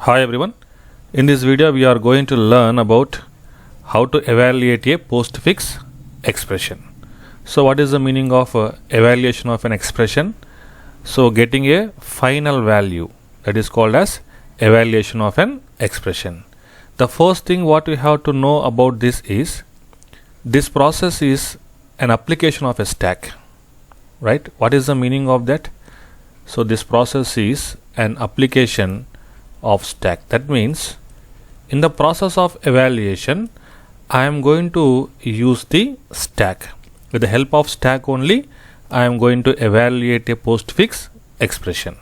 Hi everyone. In this video we are going to learn about how to evaluate a postfix expression. So what is the meaning of evaluation of an expression? So getting a final value, that is called as evaluation of an expression. The first thing what we have to know about this is this process is an application of a stack, right? What is the meaning of that? So this process is an application of stack. That means in the process of evaluation I am going to use the stack. With the help of stack only I am going to evaluate a postfix expression.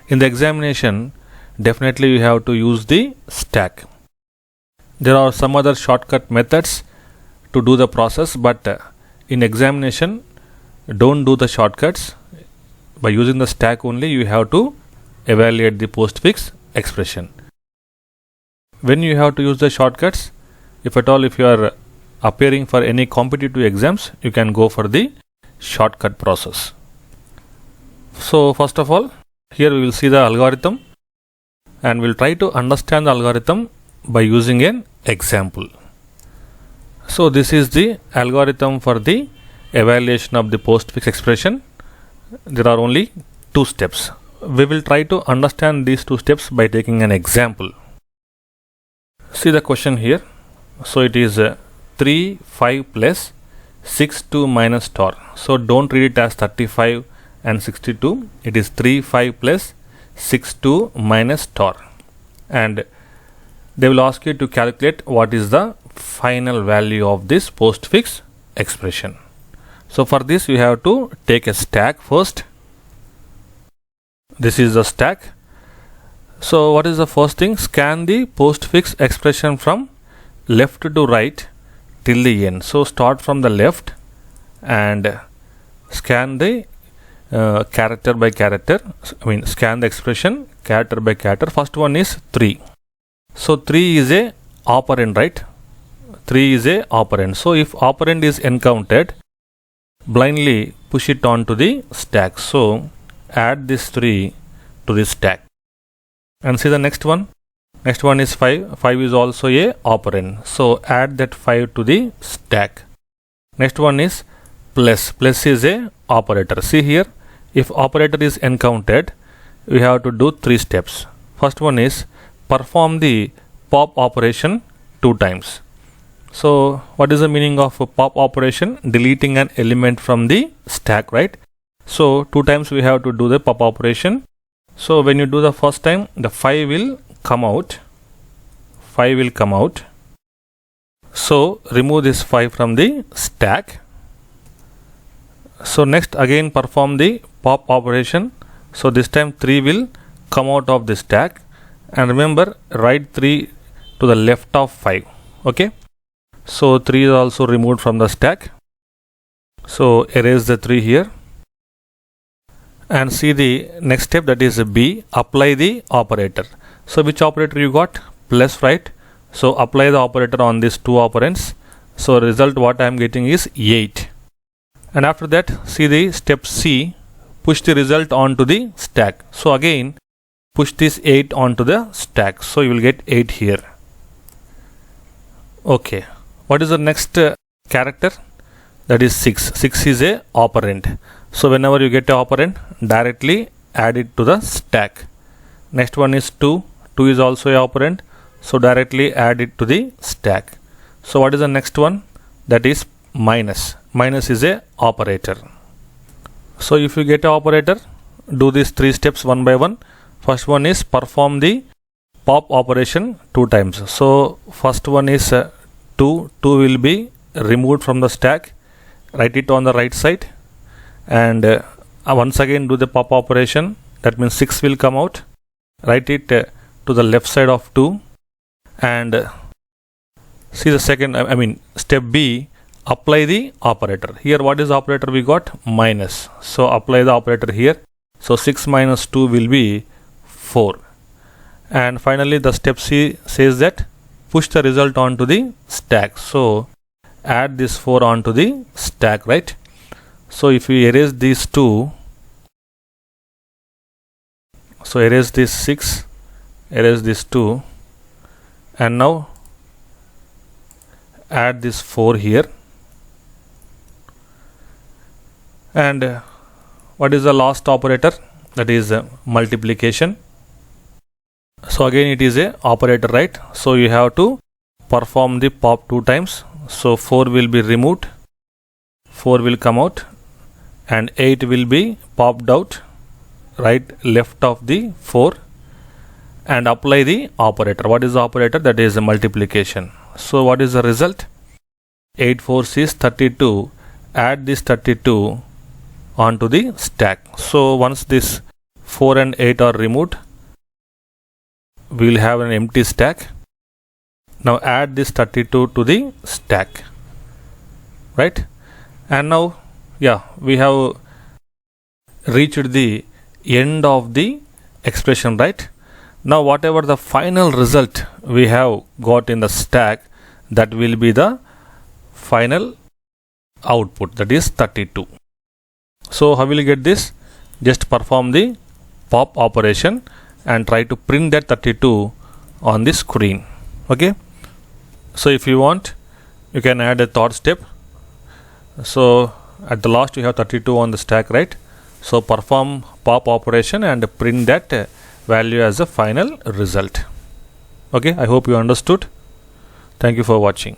In the examination definitely you have to use the stack. There are some other shortcut methods to do the process, but in examination don't do the shortcuts. By using the stack only you have to evaluate the postfix expression. When you have to use the shortcuts, if at all if you are appearing for any competitive exams, you can go for the shortcut process. So first of all, here we will see the algorithm and we'll try to understand the algorithm by using an example. So this is the algorithm for the evaluation of the postfix expression. There are only two steps. We will try to understand these two steps by taking an example. See the question here. So it is 3, 5 plus 6, 2 minus star. So don't read it as 35 and 62. It is 3, 5 plus 6, 2 minus star. And they will ask you to calculate what is the final value of this postfix expression. So for this you have to take a stack first. This is the stack. So what is the first thing? Scan the postfix expression from left to right till the end. So start from the left and scan the character by character. Scan the expression character by character. First one is 3. So 3 is a operand, right? 3 is a operand. So if operand is encountered, blindly push it onto the stack. So add this 3 to the stack. And see the next one. Next one is 5. 5 is also a operand. So add that 5 to the stack. Next one is plus. Plus is a operator. See here, if operator is encountered, we have to do 3 steps. First one is perform the pop operation 2 times. So what is the meaning of a pop operation? Deleting an element from the stack, right? So 2 times we have to do the pop operation. So when you do the first time, the 5 will come out. 5 will come out. So remove this 5 from the stack. So next again perform the pop operation. So this time 3 will come out of the stack. And remember, write 3 to the left of 5. Okay. So 3 is also removed from the stack. So erase the 3 here. And see the next step, that is B, apply the operator. So which operator you got? Plus, right? So apply the operator on these 2 operands. So result what I am getting is 8. And after that, see the step C, push the result onto the stack. So again push this 8 onto the stack. So you will get 8 here. Okay. What is the next character? That is 6. 6 is a operand. So whenever you get a operand, directly add it to the stack. Next one is 2. 2 is also a operand. So directly add it to the stack. So what is the next one? That is minus. Minus is a operator. So if you get a operator, do these 3 steps one by one. First one is perform the pop operation 2 times. So first one is 2. 2 will be removed from the stack. Write it on the right side. And once again do the pop operation. That means 6 will come out. Write it to the left side of 2. And see the second, step B, apply the operator. Here what is the operator we got? Minus. So apply the operator here. So 6 minus 2 will be 4. And finally the step C says that push the result onto the stack. So add this 4 onto the stack, right? So if we erase these 2, so erase this 6 erase this 2, and now add this 4 here. And what is the last operator? That is multiplication. So again it is a operator, right? So you have to perform the pop 2 times. So 4 will be removed, 4 will come out, and 8 will be popped out right left of the 4, and apply the operator. What is the operator? That is a multiplication. So what is the result? 8 4s is 32. Add this 32 onto the stack. So once this 4 and 8 are removed, we will have an empty stack. Now add this 32 to the stack, right? And now, yeah, we have reached the end of the expression, right? Now whatever the final result we have got in the stack, that will be the final output, that is 32. So how will you get this? Just perform the pop operation and try to print that 32 on the screen. Okay, so if you want, you can add a third step. So at the last you have 32 on the stack, right? So perform pop operation and print that value as a final result. Okay, I hope you understood. Thank you for watching.